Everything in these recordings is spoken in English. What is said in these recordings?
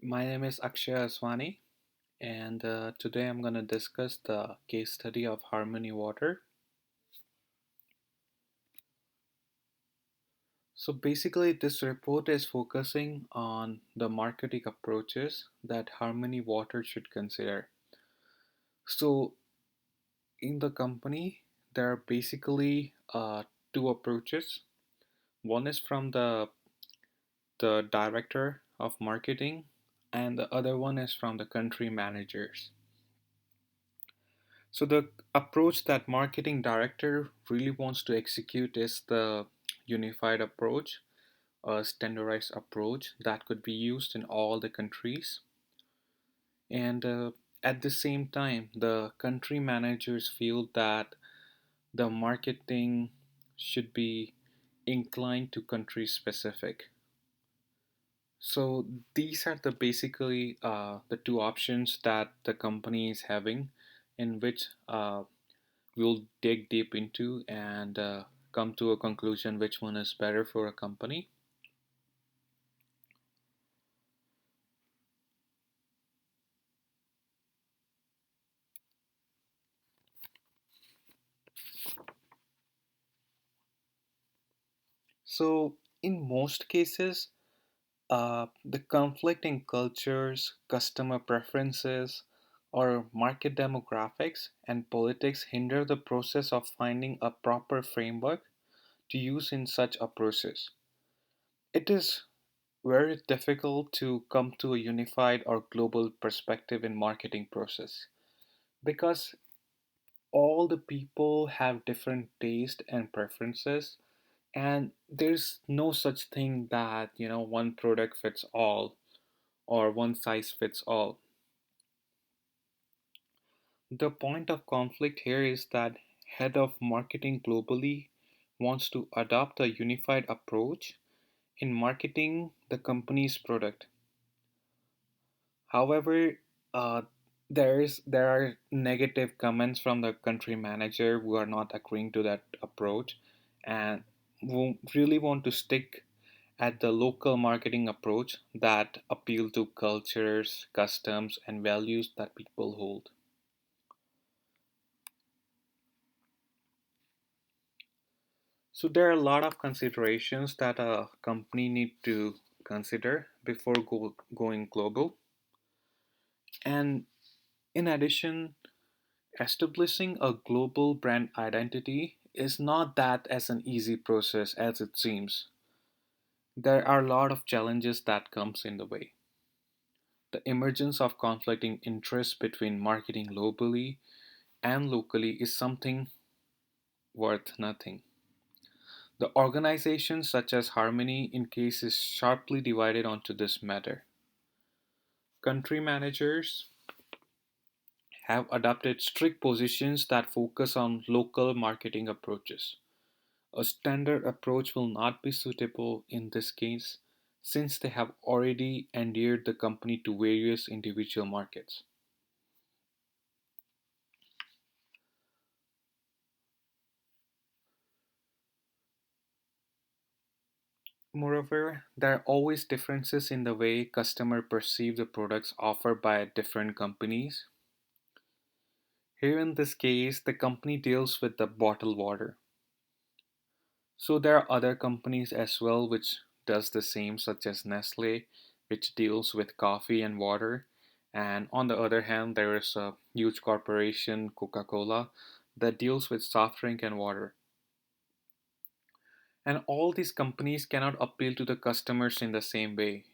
My name is Akshay Aswani, and today I'm going to discuss the case study of Harmony Water. So, basically, this report is focusing on the marketing approaches that Harmony Water should consider. So, in the company, there are basically two approaches. One is from the director of marketing, and the other one is from the country managers. So the approach that marketing director really wants to execute is the unified approach, a standardized approach that could be used in all the countries. And at the same time, the country managers feel that the marketing should be inclined to country specific. So these are the basically the two options that the company is having, in which we'll dig deep into and come to a conclusion which one is better for a company. So, in most cases, the conflicting cultures, customer preferences, or market demographics and politics hinder the process of finding a proper framework to use in such a process. It is very difficult to come to a unified or global perspective in marketing process because all the people have different taste and preferences, and there's no such thing that one product fits all or one size fits all. The point of conflict here is that head of marketing globally wants to adopt a unified approach in marketing the company's product. However, uh, there are negative comments from the country manager who are not agreeing to that approach and who really want to stick at the local marketing approach that appeal to cultures, customs, and values that people hold. So there are a lot of considerations that a company need to consider before going global. And in addition, establishing a global brand identity is not that as an easy process as it seems. There are a lot of challenges that comes in the way. The emergence of conflicting interests between marketing globally and locally is something worth nothing. The organization such as Harmony in case is sharply divided onto this matter. Country managers have adopted strict positions that focus on local marketing approaches. A standard approach will not be suitable in this case since they have already endeared the company to various individual markets. Moreover, there are always differences in the way customers perceive the products offered by different companies. Here in this case, the company deals with the bottled water. So there are other companies as well which does the same, such as Nestle, which deals with coffee and water. And on the other hand, there is a huge corporation, Coca-Cola, that deals with soft drink and water. And all these companies cannot appeal to the customers in the same way.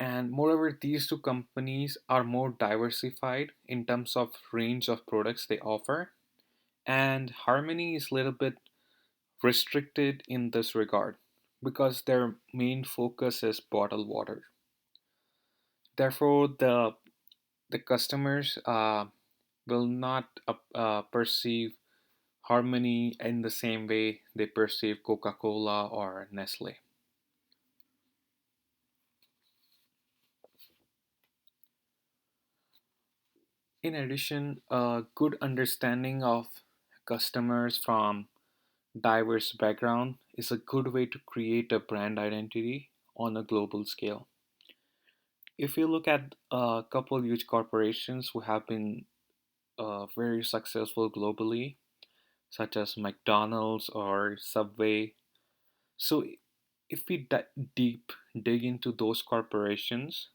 And moreover, these two companies are more diversified in terms of range of products they offer. And Harmony is a little bit restricted in this regard because their main focus is bottled water. Therefore, the customers will not perceive Harmony in the same way they perceive Coca-Cola or Nestle. In addition, a good understanding of customers from diverse background is a good way to create a brand identity on a global scale. If you look at a couple huge corporations who have been very successful globally, such as McDonald's or Subway, so if we deep dig into those corporations,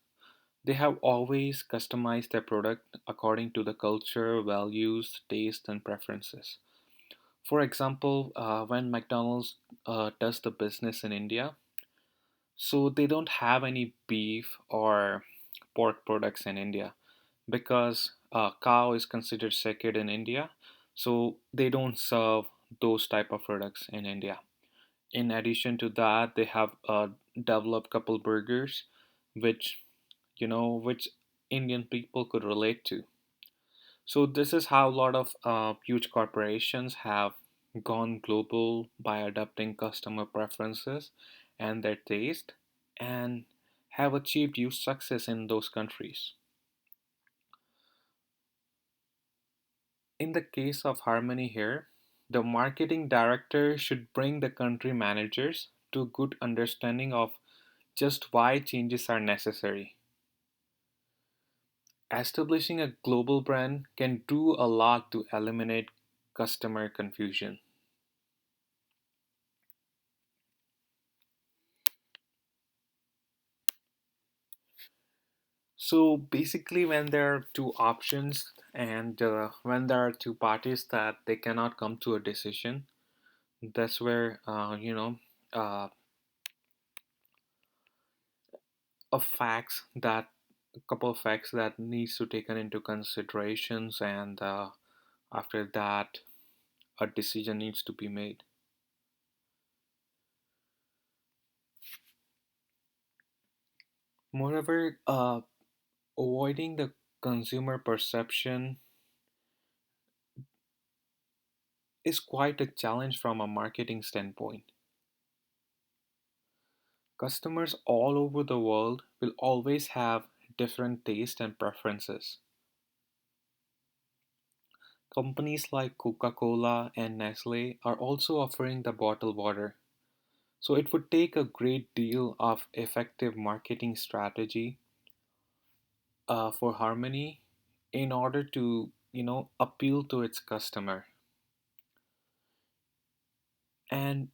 they have always customized their product according to the culture, values, taste, and preferences. For example, when McDonald's does the business in India, so they don't have any beef or pork products in India because cow is considered sacred in India, so they don't serve those type of products in India. In addition to that, they have developed couple burgers, which which Indian people could relate to. So this is how a lot of huge corporations have gone global by adapting customer preferences and their taste, and have achieved huge success in those countries. In the case of Harmony here, the marketing director should bring the country managers to a good understanding of just why changes are necessary. Establishing a global brand can do a lot to eliminate customer confusion. So basically, when there are two options and when there are two parties that they cannot come to a decision, that's where a facts that a couple of facts that needs to taken into considerations, and after that, a decision needs to be made. Moreover, avoiding the consumer perception is quite a challenge from a marketing standpoint. Customers all over the world will always have different tastes and preferences. Companies like Coca Cola and Nestle are also offering the bottled water. So it would take a great deal of effective marketing strategy for Harmony in order to, appeal to its customer. And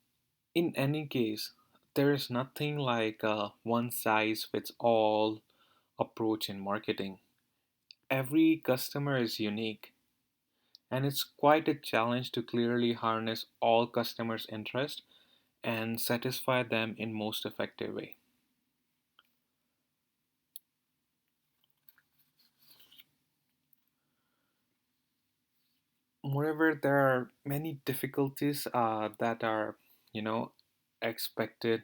in any case, there is nothing like a one size fits all approach in marketing. Every customer is unique, and it's quite a challenge to clearly harness all customers' interest and satisfy them in most effective way. Moreover, there are many difficulties that are, you know, expected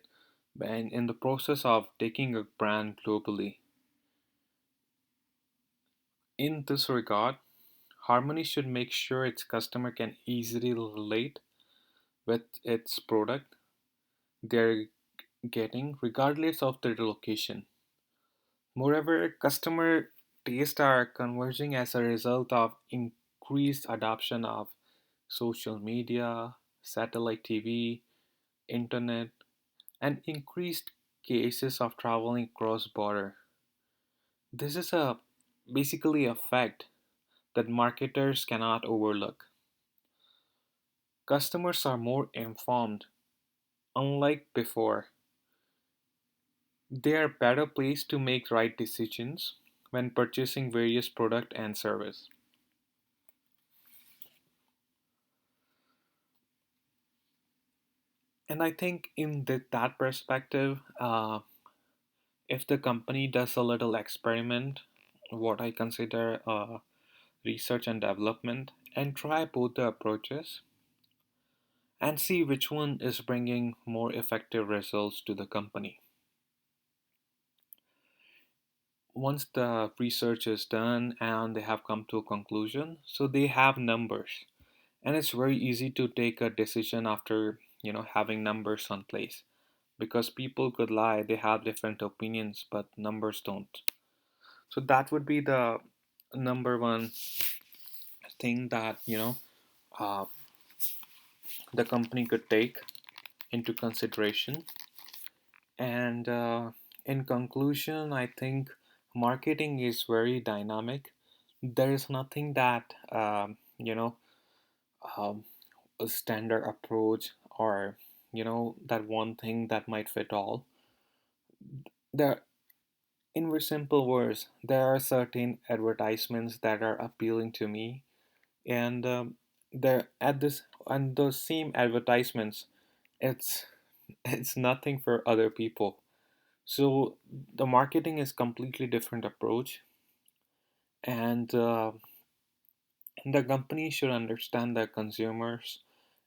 when in the process of taking a brand globally. In this regard, Harmony should make sure its customer can easily relate with its product they're getting, regardless of their location. Moreover, customer tastes are converging as a result of increased adoption of social media, satellite TV, internet, and increased cases of traveling cross border. This is a basically a fact that marketers cannot overlook. Customers are more informed, unlike before. They are better placed to make right decisions when purchasing various product and service. And I think in that perspective, if the company does a little experiment, what I consider research and development, and try both the approaches and see which one is bringing more effective results to the company. Once the research is done and they have come to a conclusion, so they have numbers, and it's very easy to take a decision after having numbers on place, because people could lie, they have different opinions but numbers don't. So that would be the number one thing that uh, the company could take into consideration. And in conclusion, I think marketing is very dynamic. There is nothing that um, a standard approach, or that one thing that might fit all. There, in very simple words, there are certain advertisements that are appealing to me, and they're at this and those same advertisements, it's it's nothing for other people. So the marketing is completely different approach, and the company should understand their consumers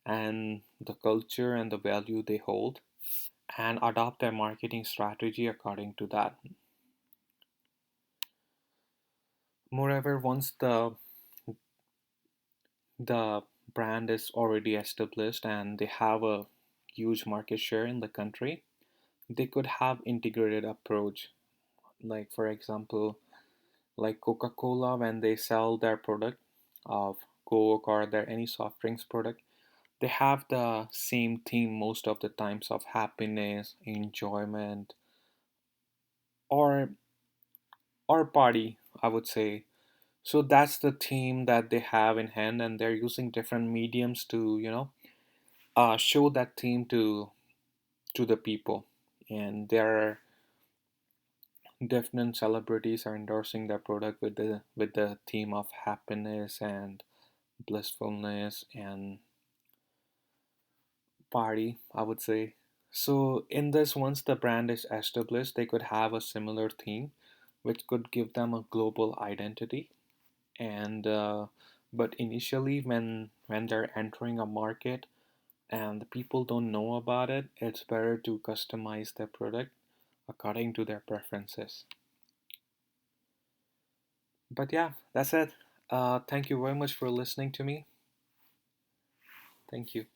and the culture and the value they hold, and adopt their marketing strategy according to that. Moreover, once the brand is already established and they have a huge market share in the country, they could have integrated approach. Like for example, like Coca-Cola, when they sell their product of Coke or their any soft drinks product, they have the same theme most of the times of happiness, enjoyment, or party, I would say. So that's the theme that they have in hand, and they're using different mediums to show that theme to the people. And there are different celebrities are endorsing their product with the theme of happiness and blissfulness and party, I would say. So in this, once the brand is established, they could have a similar theme which could give them a global identity. And but initially, when they're entering a market and the people don't know about it, it's better to customize their product according to their preferences. But yeah, that's it. Thank you very much for listening to me. Thank you.